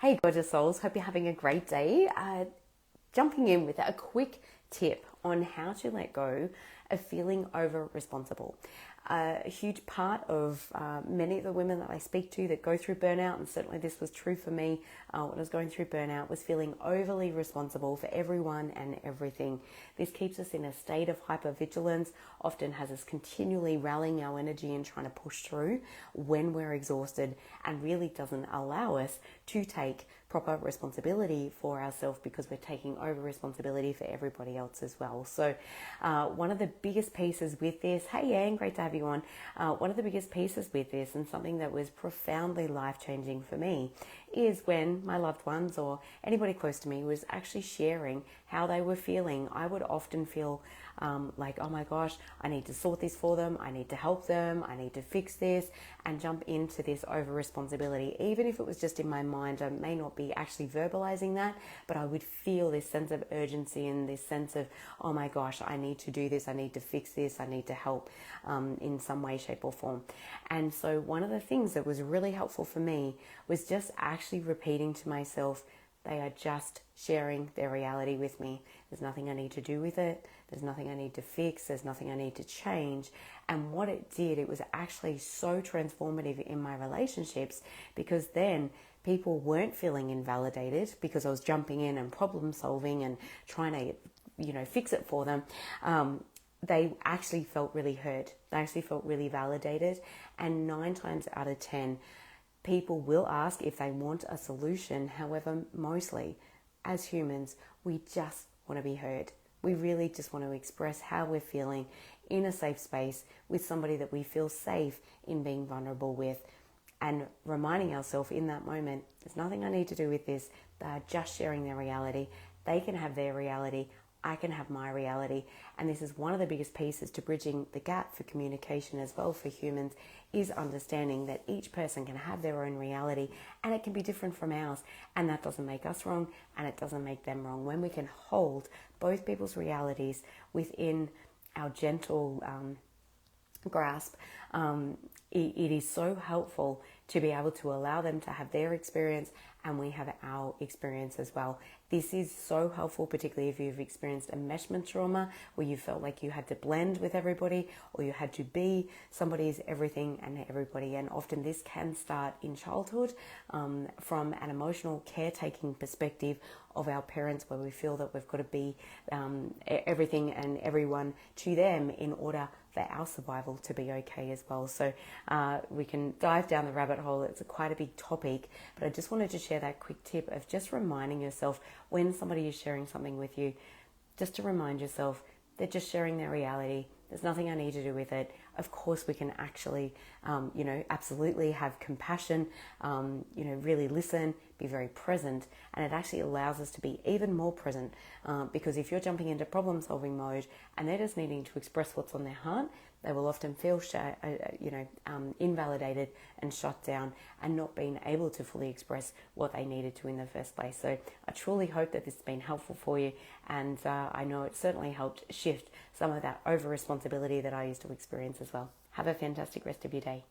Hey, gorgeous souls. Hope you're having a great day. Jumping in with a quick tip on how to let go of feeling over responsible. A huge part of many of the women that I speak to that go through burnout, and certainly this was true for me when I was going through burnout, was feeling overly responsible for everyone and everything. This keeps us in a state of hypervigilance, often has us continually rallying our energy and trying to push through when we're exhausted, and really doesn't allow us to take proper responsibility for ourselves because we're taking over responsibility for everybody else as well. So one of the biggest pieces with this, hey Anne, great to have you on. One of the biggest pieces with this, and something that was profoundly life-changing for me, is when my loved ones or anybody close to me was actually sharing how they were feeling. I would often feel like, oh my gosh, I need to sort this for them, I need to help them, I need to fix this, and jump into this over responsibility. Even if it was just in my mind, I may not be actually verbalizing that, but I would feel this sense of urgency and this sense of, oh my gosh, I need to do this, I need to fix this, I need to help in some way, shape or form. And so one of the things that was really helpful for me was just actually repeating to myself, they are just sharing their reality with me. There's nothing I need to do with it. There's nothing I need to fix. There's nothing I need to change. And what it did, it was actually so transformative in my relationships, because then people weren't feeling invalidated because I was jumping in and problem solving and trying to, fix it for them. They actually felt really heard. They actually felt really validated. And 9 times out of 10, people will ask if they want a solution. However, mostly as humans, we just want to be heard. We really just want to express how we're feeling in a safe space with somebody that we feel safe in being vulnerable with, and reminding ourselves in that moment, there's nothing I need to do with this. They're just sharing their reality. They can have their reality. I can have my reality. And this is one of the biggest pieces to bridging the gap for communication as well for humans, is understanding that each person can have their own reality and it can be different from ours. And that doesn't make us wrong and it doesn't make them wrong. When we can hold both people's realities within our gentle grasp, it is so helpful to be able to allow them to have their experience and we have our experience as well. This is so helpful, particularly if you've experienced enmeshment trauma, where you felt like you had to blend with everybody or you had to be somebody's everything and everybody. And often this can start in childhood from an emotional caretaking perspective of our parents, where we feel that we've got to be everything and everyone to them in order for our survival to be okay as well. So we can dive down the rabbit hole. It's quite a big topic, but I just wanted to share that quick tip of just reminding yourself when somebody is sharing something with you, just to remind yourself they're just sharing their reality. There's nothing I need to do with it. Of course, we can actually, absolutely have compassion, really listen, be very present. And it actually allows us to be even more present because if you're jumping into problem solving mode and they're just needing to express what's on their heart, they will often feel invalidated and shut down and not being able to fully express what they needed to in the first place. So I truly hope that this has been helpful for you, and I know it certainly helped shift some of that over responsibility that I used to experience as well. Have a fantastic rest of your day.